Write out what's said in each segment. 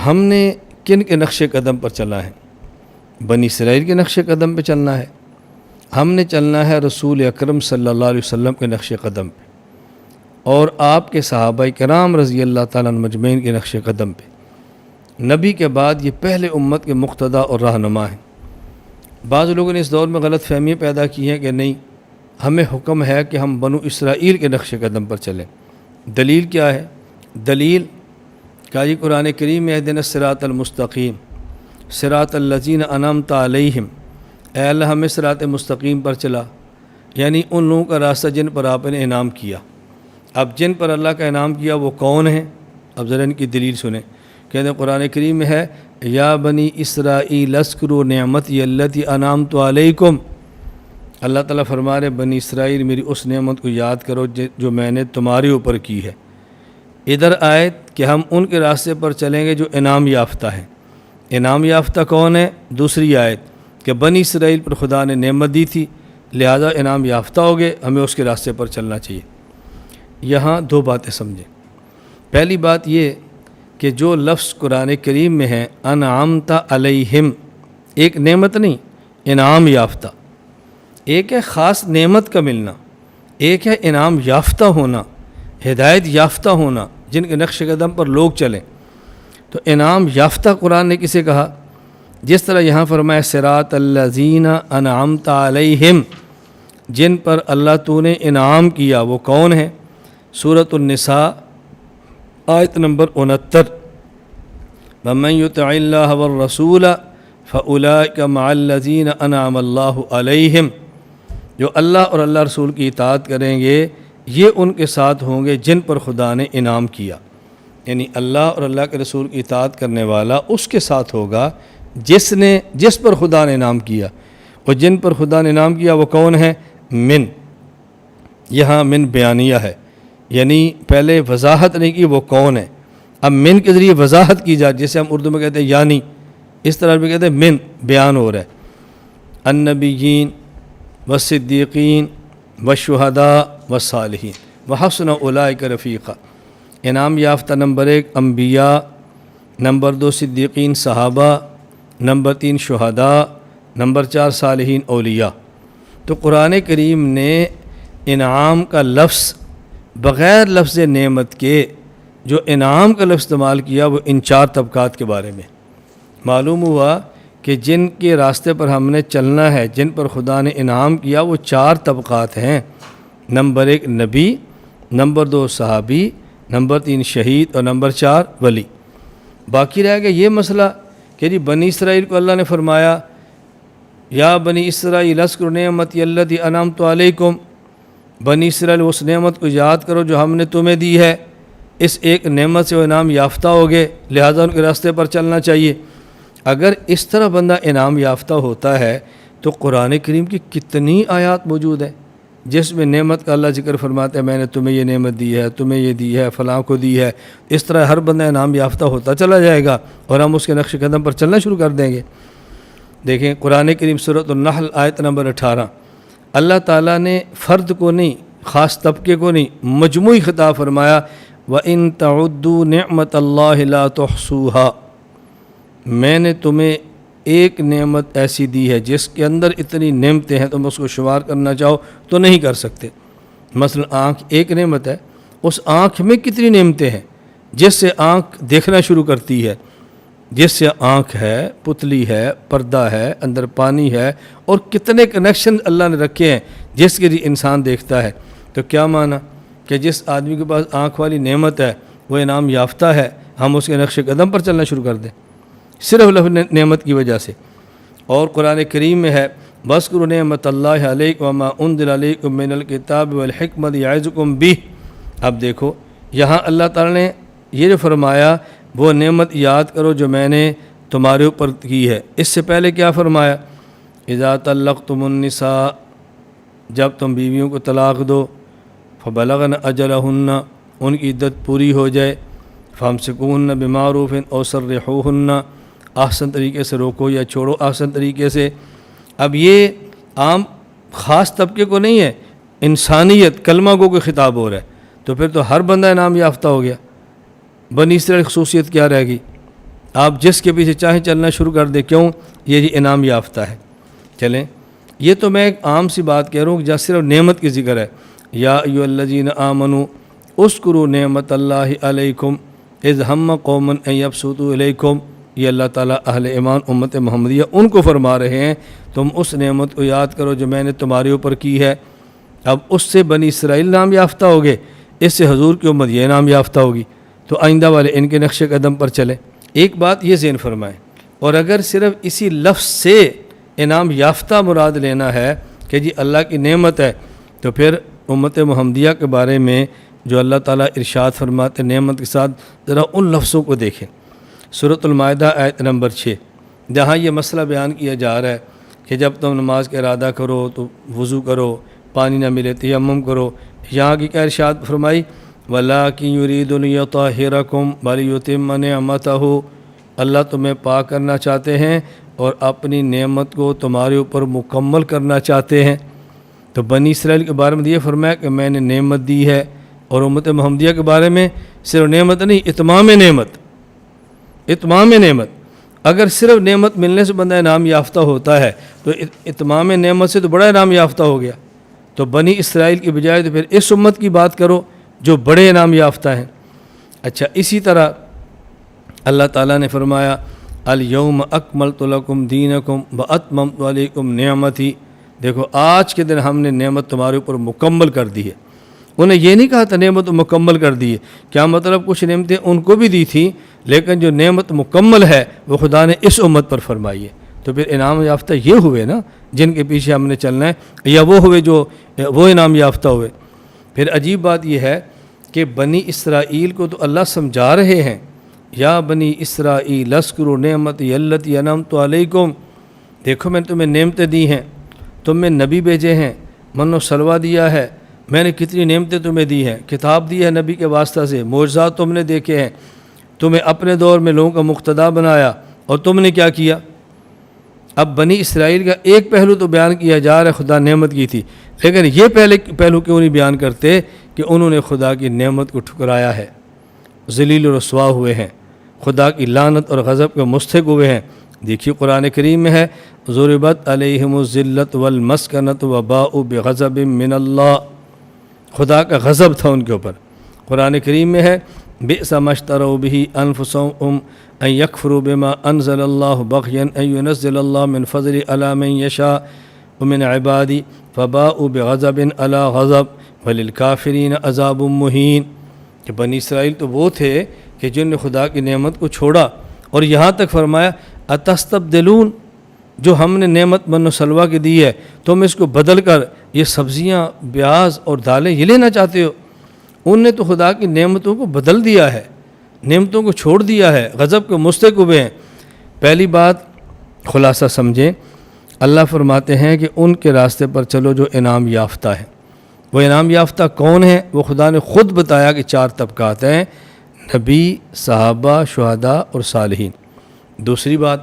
ہم نے کن کے نقش قدم پر چلنا ہے؟ بنی اسرائیل کے نقش قدم پہ چلنا ہے. ہم نے چلنا ہے رسول اکرم صلی اللہ علیہ وسلم کے نقش قدم پہ اور آپ کے صحابہ کرام رضی اللہ تعالیٰ عنہ مجمعین کے نقش قدم پہ. نبی کے بعد یہ پہلے امت کے مقتدا اور رہنما ہیں. بعض لوگوں نے اس دور میں غلط فہمیاں پیدا کی ہیں کہ نہیں، ہمیں حکم ہے کہ ہم بنو اسرائیل کے نقش قدم پر چلیں. دلیل کیا ہے؟ دلیل کہ یہ قرآن کریم میں اہدنا الصراط المستقیم صراط الذین انعمت علیہم، اے اللہ ہمیں صراط مستقیم پر چلا، یعنی ان لوگوں کا راستہ جن پر آپ نے انعام کیا. اب جن پر اللہ کا انعام کیا وہ کون ہیں؟ اب ذرا ان کی دلیل سنیں. کہتے ہیں قرآن کریم میں ہے یا بنی اسرائیل اذکروا نعمتی التی انعمت علیکم. اللہ تعالیٰ فرما رہے بنی اسرائیل میری اس نعمت کو یاد کرو جو میں نے تمہارے اوپر کی ہے. ادھر آیت کہ ہم ان کے راستے پر چلیں گے جو انعام یافتہ ہیں. انعام یافتہ کون ہے؟ دوسری آیت کہ بنی اسرائیل پر خدا نے نعمت دی تھی لہذا انعام یافتہ ہو گئے، ہمیں اس کے راستے پر چلنا چاہیے. یہاں دو باتیں سمجھیں. پہلی بات یہ کہ جو لفظ قرآن کریم میں ہے انعمت علیہم، ایک نعمت نہیں، انعام یافتہ. ایک ہے خاص نعمت کا ملنا، ایک ہے انعام یافتہ ہونا، ہدایت یافتہ ہونا، جن کے نقش قدم پر لوگ چلیں. تو انعام یافتہ قرآن نے کسے کہا؟ جس طرح یہاں فرمایا صراط الذین انعمت علیہم، جن پر اللہ تو نے انعام کیا، وہ کون ہے؟ سورۃ النساء آیت نمبر 69 وَمَن يُطِعِ اللَّهَ وَالرَّسُولَ فَأُولَٰئِكَ مَعَ الَّذِينَ أَنْعَمَ اللَّهُ عَلَيْهِمْ. جو اللہ اور اللہ رسول کی اطاعت کریں گے یہ ان کے ساتھ ہوں گے جن پر خدا نے انعام کیا. یعنی اللہ اور اللہ کے رسول کی اطاعت کرنے والا اس کے ساتھ ہوگا جس پر خدا نے انعام کیا. اور جن پر خدا نے انعام کیا وہ کون ہے؟ من، یہاں من بیانیہ ہے، یعنی پہلے وضاحت نہیں کی وہ کون ہے، اب من کے ذریعے وضاحت کی جائے، جیسے ہم اردو میں کہتے ہیں یعنی، اس طرح بھی کہتے ہیں من، بیان ہو رہا ہے. النبیین والصدیقین والشہداء والصالحین وحسن اولئک رفیقا. انعام یافتہ نمبر 1 انبیاء، نمبر 2 صدیقین صحابہ، نمبر 3 شہداء، نمبر 4 صالحین اولیاء. تو قرآن کریم نے انعام کا لفظ بغیر لفظ نعمت کے جو انعام کا لفظ استعمال کیا وہ ان 4 طبقات کے بارے میں. معلوم ہوا کہ جن کے راستے پر ہم نے چلنا ہے، جن پر خدا نے انعام کیا، وہ 4 طبقات ہیں. نمبر 1 نبی، نمبر 2 صحابی، نمبر 3 شہید اور نمبر 4 ولی. باقی رہ گیا یہ مسئلہ کہ جی بنی اسرائیل کو اللہ نے فرمایا یا بنی اسرائیل اذکروا نعمتی التی انعمت علیکم، بنی اسرائیل اس نعمت کو یاد کرو جو ہم نے تمہیں دی ہے. اس ایک نعمت سے وہ انعام یافتہ ہو گئے لہذا ان کے راستے پر چلنا چاہیے. اگر اس طرح بندہ انعام یافتہ ہوتا ہے تو قرآن کریم کی کتنی آیات موجود ہیں جس میں نعمت کا اللہ ذکر فرماتا ہے میں نے تمہیں یہ نعمت دی ہے، تمہیں یہ دی ہے، فلاں کو دی ہے. اس طرح ہر بندہ انعام یافتہ ہوتا چلا جائے گا اور ہم اس کے نقش قدم پر چلنا شروع کر دیں گے. دیکھیں قرآن کریم سورۃ النحل آیت نمبر 18 اللہ تعالیٰ نے فرد کو نہیں، خاص طبقے کو نہیں، مجموعی خطاب فرمایا وَإِن تَعُدُّوا نِعْمَةَ اللَّهِ لَا تُحْصُوهَا. میں نے تمہیں ایک نعمت ایسی دی ہے جس کے اندر اتنی نعمتیں ہیں تم اس کو شمار کرنا چاہو تو نہیں کر سکتے. مثلا آنکھ ایک نعمت ہے، اس آنکھ میں کتنی نعمتیں ہیں جس سے آنکھ دیکھنا شروع کرتی ہے، جس سے آنکھ ہے، پتلی ہے، پردہ ہے، اندر پانی ہے، اور کتنے کنیکشن اللہ نے رکھے ہیں جس کے لیے انسان دیکھتا ہے. تو کیا معنی کہ جس آدمی کے پاس آنکھ والی نعمت ہے وہ انعام یافتہ ہے، ہم اس کے نقش قدم پر چلنا شروع کر دیں صرف لفظ نعمت کی وجہ سے. اور قرآن کریم میں ہے وَاذْكُرُوا نِعْمَةَ اللَّهِ عَلَيْكُمْ وَمَا أُنزِلَ عَلَيْكُم مِّنَ الْكِتَابِ وَالْحِكْمَةِ يَعِظُكُم بِهِ. اب دیکھو یہاں اللہ تعالیٰ نے یہ جو فرمایا وہ نعمت یاد کرو جو میں نے تمہارے اوپر کی ہے. اس سے پہلے کیا فرمایا؟ اذا طلقتم النساء، جب تم بیویوں کو طلاق دو، فبلغن اجلہن، ان کی عدت پوری ہو جائے، فامسکوہن بمعروف او سرحوہن، احسن طریقے سے روکو یا چھوڑو احسن طریقے سے. اب یہ عام خاص طبقے کو نہیں ہے، انسانیت کلمہ گو کو خطاب ہو رہا ہے. تو پھر تو ہر بندہ انعام یافتہ ہو گیا. بنی اسرائیل خصوصیت کیا رہ گئی؟ آپ جس کے پیچھے چاہیں چلنا شروع کر دیں، کیوں؟ یہ جی انعام یافتہ ہے۔ چلیں، یہ تو میں ایک عام سی بات کہہ رہا ہوں جہاں صرف نعمت کی ذکر ہے۔ یا ایھا الذین آمنوا اذکروا نعمت اللہ علیکم اذ ہم قوم ان یبسطوا الیکم، یہ اللہ تعالیٰ اہل ایمان امت محمدیہ ان کو فرما رہے ہیں تم اس نعمت کو یاد کرو جو میں نے تمہارے اوپر کی ہے۔ اب اس سے بنی اسرائیل نام یافتہ ہوگے، اس سے حضور کی امت یہ نام یافتہ ہوگی، تو آئندہ والے ان کے نقش قدم پر چلیں۔ ایک بات یہ ذہن فرمائیں، اور اگر صرف اسی لفظ سے انعام یافتہ مراد لینا ہے کہ جی اللہ کی نعمت ہے، تو پھر امت محمدیہ کے بارے میں جو اللہ تعالیٰ ارشاد فرماتے نعمت کے ساتھ، ذرا ان لفظوں کو دیکھیں۔ سورۃ المائدہ آیت نمبر 6، جہاں یہ مسئلہ بیان کیا جا رہا ہے کہ جب تم نماز کا ارادہ کرو تو وضو کرو، پانی نہ ملے تیمم کرو، یہاں کی کیا ارشاد فرمائی؟ وَلَٰكِن يُرِيدُ لِيُطَهِّرَكُمْ وَلِيُتِمَّ نِعْمَتَهُ، اللہ تمہیں پاک کرنا چاہتے ہیں اور اپنی نعمت کو تمہارے اوپر مکمل کرنا چاہتے ہیں۔ تو بنی اسرائیل کے بارے میں یہ فرمایا کہ میں نے نعمت دی ہے، اور امت محمدیہ کے بارے میں صرف نعمت نہیں، اتمام نعمت، اتمام نعمت۔ اگر صرف نعمت ملنے سے بندہ انعام یافتہ ہوتا ہے تو اتمام نعمت سے تو بڑا انعام یافتہ ہو گیا۔ تو بنی اسرائیل کی بجائے تو پھر اس امت کی بات کرو جو بڑے انعام یافتہ ہیں۔ اچھا، اسی طرح اللہ تعالیٰ نے فرمایا الیوم اکملت لکم دینکم واتممت علیکم نعمتی، دیکھو آج کے دن ہم نے نعمت تمہارے اوپر مکمل کر دی ہے۔ انہیں یہ نہیں کہا تھا نعمت مکمل کر دی ہے، کیا مطلب کچھ نعمتیں ان کو بھی دی تھیں، لیکن جو نعمت مکمل ہے وہ خدا نے اس امت پر فرمائی ہے۔ تو پھر انعام یافتہ یہ ہوئے نا جن کے پیچھے ہم نے چلنا ہے، یا وہ ہوئے جو وہ انعام یافتہ ہوئے۔ پھر عجیب بات یہ ہے کہ بنی اسرائیل کو تو اللہ سمجھا رہے ہیں، یا بنی اسرائیل اذکروا نعمتی التی انعمت علیکم، دیکھو میں نے تمہیں نعمتیں دی ہیں، تم میں نبی بھیجے ہیں، من و سلوہ دیا ہے، میں نے کتنی نعمتیں تمہیں دی ہیں، کتاب دی ہے نبی کے واسطہ سے، معجزات تم نے دیکھے ہیں، تمہیں اپنے دور میں لوگوں کا مقتدا بنایا، اور تم نے کیا کیا؟ اب بنی اسرائیل کا ایک پہلو تو بیان کیا جا رہا ہے خدا نعمت کی تھی، لیکن یہ پہلو کیوں نہیں بیان کرتے کہ انہوں نے خدا کی نعمت کو ٹھکرایا ہے، ذلیل و رسوا ہوئے ہیں، خدا کی لعنت اور غضب کے مستحق ہوئے ہیں۔ دیکھیے قرآن کریم میں ہے ضربت علیہم الذلۃ والمسکنۃ وباءوا بغضب من اللہ، خدا کا غضب تھا ان کے اوپر۔ قرآن کریم میں ہے بئس ما اشتروا به انفسهم ان یکفروا بما انزل اللہ بغیا ان ینزل اللہ من فضل علی من یشاء ومن عبادی فباءوا بغضب علی غضب وللکافرین عذاب مہین، کہ بنی اسرائیل تو وہ تھے کہ جن نے خدا کی نعمت کو چھوڑا، اور یہاں تک فرمایا اتستبدلون، جو ہم نے نعمت من و سلوہ کی دی ہے تم اس کو بدل کر یہ سبزیاں، پیاز اور دالیں یہ لینا چاہتے ہو۔ ان نے تو خدا کی نعمتوں کو بدل دیا ہے، نعمتوں کو چھوڑ دیا ہے، غضب کے مستحق ہوئے ہیں۔ پہلی بات خلاصہ سمجھیں، اللہ فرماتے ہیں کہ ان کے راستے پر چلو جو انعام یافتہ ہیں۔ وہ انعام یافتہ کون ہیں؟ وہ خدا نے خود بتایا کہ 4 طبقات ہیں، نبی، صحابہ، شہداء اور صالحین۔ دوسری بات،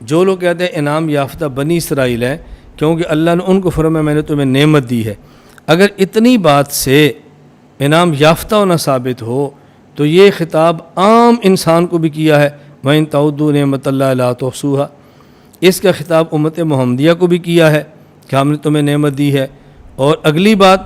جو لوگ کہتے ہیں انعام یافتہ بنی اسرائیل ہے کیونکہ اللہ نے ان کو فرمایا میں نے تمہیں نعمت دی ہے، اگر اتنی بات سے انعام یافتہ ہونا ثابت ہو تو یہ خطاب عام انسان کو بھی کیا ہے، وَإِن تَعُدُّوا نِعْمَتَ اللَّهِ لَا تُحْصُوهَا، اس کا خطاب امت محمدیہ کو بھی کیا ہے کہ ہم نے تمہیں نعمت دی ہے۔ اور اگلی بات،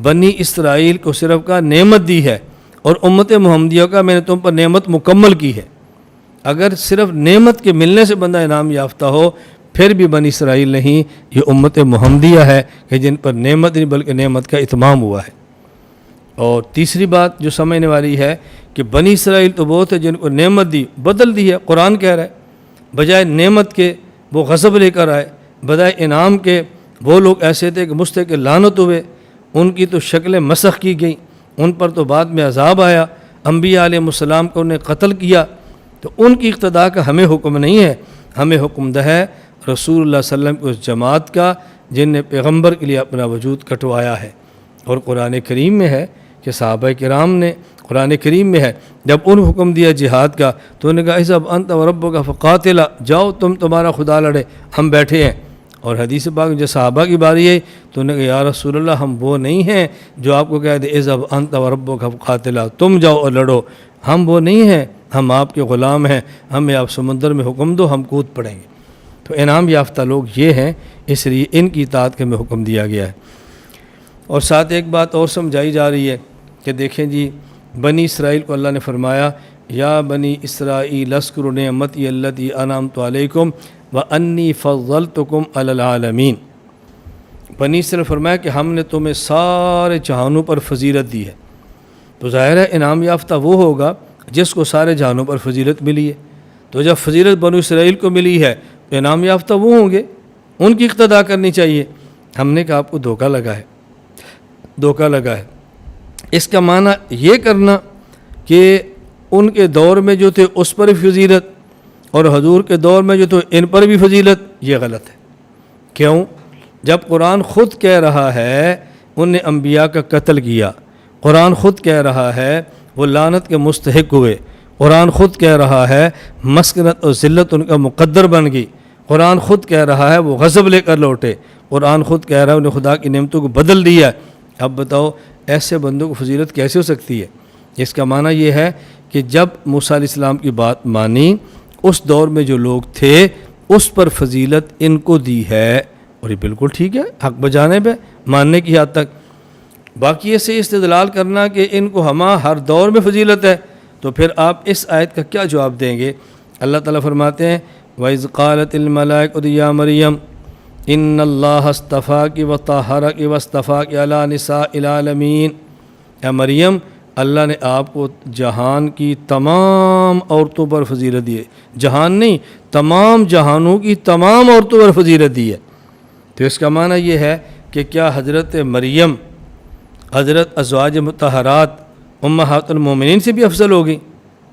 بنی اسرائیل کو صرف کا نعمت دی ہے، اور امت محمدیہ کا میں نے تم پر نعمت مکمل کی ہے۔ اگر صرف نعمت کے ملنے سے بندہ انعام یافتہ ہو پھر بھی بنی اسرائیل نہیں، یہ امت محمدیہ ہے کہ جن پر نعمت نہیں بلکہ نعمت کا اتمام ہوا ہے۔ اور تیسری بات جو سمجھنے والی ہے کہ بنی اسرائیل تو وہ تھے جن کو نعمت دی، بدل دی ہے۔ قرآن کہہ رہا ہے بجائے نعمت کے وہ غضب لے کر آئے، بجائے انعام کے وہ لوگ ایسے تھے کہ مستحق لعنت ہوئے، ان کی تو شکلیں مسخ کی گئیں، ان پر تو بعد میں عذاب آیا، انبیاء علیہ السلام کو انہیں قتل کیا۔ تو ان کی اقتداء کا ہمیں حکم نہیں ہے، ہمیں حکم ہے رسول اللہ صلی اللہ علیہ وسلم کی اس جماعت کا جن نے پیغمبر کے لیے اپنا وجود کٹوایا ہے۔ اور قرآن کریم میں ہے کہ صحابہ کرام نے، قرآن کریم میں ہے جب ان حکم دیا جہاد کا تو انہوں نے کہا اذهب انت وربک فقاتلا، جاؤ تم تمہارا خدا لڑے، ہم بیٹھے ہیں۔ اور حدیث پاک جب صحابہ کی باری ہے تو انہوں نے کہا یا رسول اللہ ہم وہ نہیں ہیں جو آپ کو کہہ دے اذهب انت وربک فقاتلا، تم جاؤ اور لڑو، ہم وہ نہیں ہیں، ہم آپ کے غلام ہیں، ہمیں آپ سمندر میں حکم دو، ہم کود پڑیں گے۔ تو انعام یافتہ لوگ یہ ہیں، اس لیے ان کی اطاعت کے میں حکم دیا گیا ہے۔ اور ساتھ ایک بات اور سمجھائی جا رہی ہے کہ دیکھیں جی، بنی اسرائیل کو اللہ نے فرمایا یا بنی اسرائیل اذکروا نعمتی التی انعمت علیکم وانی فضلتکم علی العالمین۔ بنی اسرائیل فرمایا کہ ہم نے تمہیں سارے جہانوں پر فضیلت دی ہے۔ تو ظاہر ہے انعام یافتہ وہ ہوگا جس کو سارے جہانوں پر فضیلت ملی ہے۔ تو جب فضیلت بنی اسرائیل کو ملی ہے تو انعام یافتہ وہ ہوں گے، ان کی اقتداء کرنی چاہیے۔ ہم نے کہا آپ کو دھوکہ لگا ہے۔ اس کا معنی یہ کرنا کہ ان کے دور میں جو تھے اس پر بھی فضیلت اور حضور کے دور میں جو تھے ان پر بھی فضیلت، یہ غلط ہے۔ کیوں؟ جب قرآن خود کہہ رہا ہے ان نے انبیاء کا قتل کیا، قرآن خود کہہ رہا ہے وہ لعنت کے مستحق ہوئے، قرآن خود کہہ رہا ہے مسکنت اور ذلت ان کا مقدر بن گئی، قرآن خود کہہ رہا ہے وہ غضب لے کر لوٹے، قرآن خود کہہ رہا ہے انہیں خدا کی نعمتوں کو بدل دیا۔ اب بتاؤ ایسے بندوں کو فضیلت کیسے ہو سکتی ہے؟ اس کا معنی یہ ہے کہ جب موسیٰ علیہ السلام کی بات مانی، اس دور میں جو لوگ تھے اس پر فضیلت ان کو دی ہے، اور یہ بالکل ٹھیک ہے، حق بجانب ہے، ماننے کی حد تک۔ باقی ایسے استدلال کرنا کہ ان کو ہر دور میں فضیلت ہے، تو پھر آپ اس آیت کا کیا جواب دیں گے؟ اللہ تعالیٰ فرماتے ہیں وَإِذْ قَالَتِ الْمَلَائِكَةُ يَا مَرْيَمُ إِنَّ اللَّهَ اصْطَفَاكِ وَطَهَّرَكِ وَاصْطَفَاكِ عَلَى نِسَاءِ الْعَالَمِينَ۔ اے مریم، اللہ نے آپ کو جہان کی تمام عورتوں پر فضیلت دی ہے، جہان نہیں، تمام جہانوں کی تمام عورتوں پر فضیلت دی ہے۔ تو اس کا معنی یہ ہے کہ کیا حضرت مریم حضرت ازواج مطہرات امہات المومنین سے بھی افضل ہوگی؟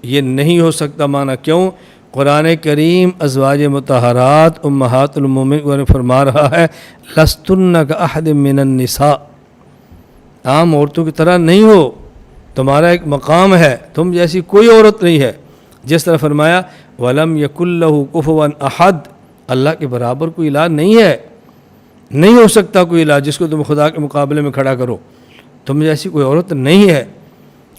یہ نہیں ہو سکتا۔ معنی کیوں؟ قرآن کریم ازواج مطہرات امہات المومنین کو فرما رہا ہے لستن کاحد من النساء، عام عورتوں کی طرح نہیں ہو، تمہارا ایک مقام ہے، تم جیسی کوئی عورت نہیں ہے۔ جس طرح فرمایا وَلَمْ يَكُنْ لَهُ كُفُوًا أَحَدٌ، اللہ کے برابر کوئی الہ نہیں ہے، نہیں ہو سکتا کوئی الہ جس کو تم خدا کے مقابلے میں کھڑا کرو، تم جیسی کوئی عورت نہیں ہے۔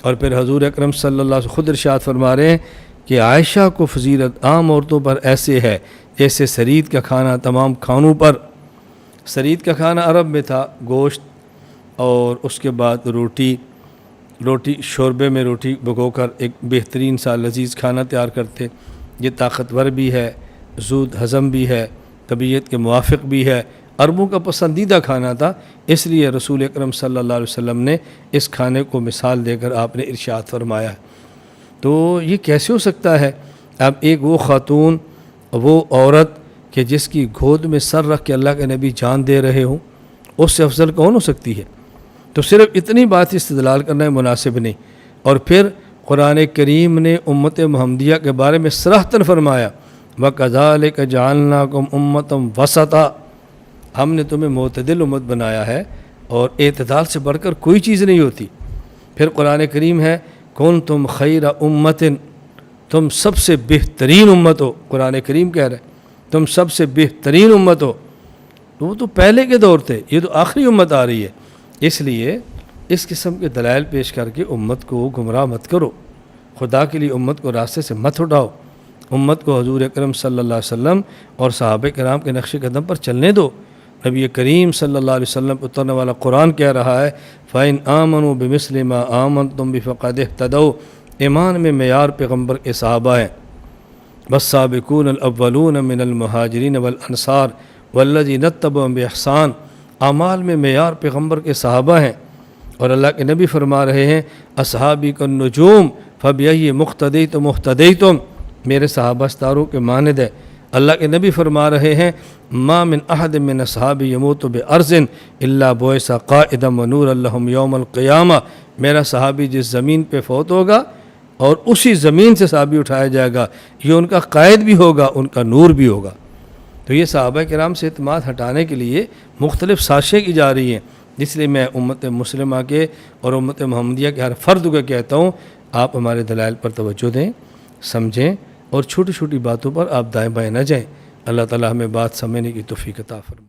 اور پھر حضور اکرم صلی اللہ علیہ وسلم خود ارشاد فرما رہے ہیں کہ عائشہ کو فضیلت عام عورتوں پر ایسے ہے جیسے سرید کا کھانا تمام کھانوں پر۔ سرید کا کھانا عرب میں تھا، گوشت اور اس کے بعد روٹی شوربے میں روٹی بھگو کر ایک بہترین سا لذیذ کھانا تیار کرتے۔ یہ طاقتور بھی ہے، زود ہضم بھی ہے، طبیعت کے موافق بھی ہے، عربوں کا پسندیدہ کھانا تھا، اس لیے رسول اکرم صلی اللہ علیہ وسلم نے اس کھانے کو مثال دے کر آپ نے ارشاد فرمایا۔ تو یہ کیسے ہو سکتا ہے؟ اب ایک وہ خاتون، وہ عورت کہ جس کی گود میں سر رکھ کے اللہ کے نبی جان دے رہے ہوں، اس سے افضل کون ہو سکتی ہے؟ تو صرف اتنی بات استدلال کرنا مناسب نہیں۔ اور پھر قرآن کریم نے امت محمدیہ کے بارے میں صراحتاً فرمایا وَكَذَلِكَ جَعَلْنَاكُمْ أُمَّةً وَسَطًا، ہم نے تمہیں معتدل امت بنایا ہے، اور اعتدال سے بڑھ کر کوئی چیز نہیں ہوتی۔ پھر قرآن کریم ہے کنتم خیر امت، تم سب سے بہترین امت ہو، قرآن کریم کہہ رہے تم سب سے بہترین امت ہو۔ تو وہ تو پہلے کے دور تھے، یہ تو آخری امت آ رہی ہے۔ اس لیے اس قسم کے دلائل پیش کر کے امت کو گمراہ مت کرو، خدا کے لیے امت کو راستے سے مت اٹھاؤ، امت کو حضور اکرم صلی اللہ علیہ وسلم اور صحابہ کرام کے نقش قدم پر چلنے دو۔ نبی کریم صلی اللہ علیہ وسلم پر اترنے والا قرآن کہہ رہا ہے فَإِنْ آمَنُوا بِمِثْلِ مَا آمَنْتُمْ بِهِ فَقَدِ اهْتَدَوْا، ایمان میں معیار پیغمبر کے صحابہ ہیں، وَالسَّابِقُونَ الْأَوَّلُونَ مِنَ الْمُهَاجِرِينَ وَالْأَنصَارِ وَالَّذِينَ اتَّبَعُوهُم بِإِحْسَانٍ، اعمال میں معیار پیغمبر کے صحابہ ہیں۔ اور اللہ کے نبی فرما رہے ہیں اصحابی کالنجوم فبأي مقتدیتم مهتدیتم، میرے صحابہ ستاروں کے مانند ہے۔ اللہ کے نبی فرما رہے ہیں ما من احد من اصحابی یموت بارض الا بعث قائدا ونورا لهم یوم القیامہ، میرا صحابی جس زمین پہ فوت ہوگا اور اسی زمین سے صحابی اٹھایا جائے گا، یہ ان کا قائد بھی ہوگا، ان کا نور بھی ہوگا۔ تو یہ صحابہ کرام سے اعتماد ہٹانے کے لیے مختلف سازشیں کی جا رہی ہیں، اس لیے میں امت مسلمہ کے اور امت محمدیہ کے ہر فرد کو کہتا ہوں آپ ہمارے دلائل پر توجہ دیں، سمجھیں، اور چھوٹی چھوٹی باتوں پر آپ دائیں بائیں نہ جائیں۔ اللہ تعالی ہمیں بات سمجھنے کی توفیق عطا فرمائے۔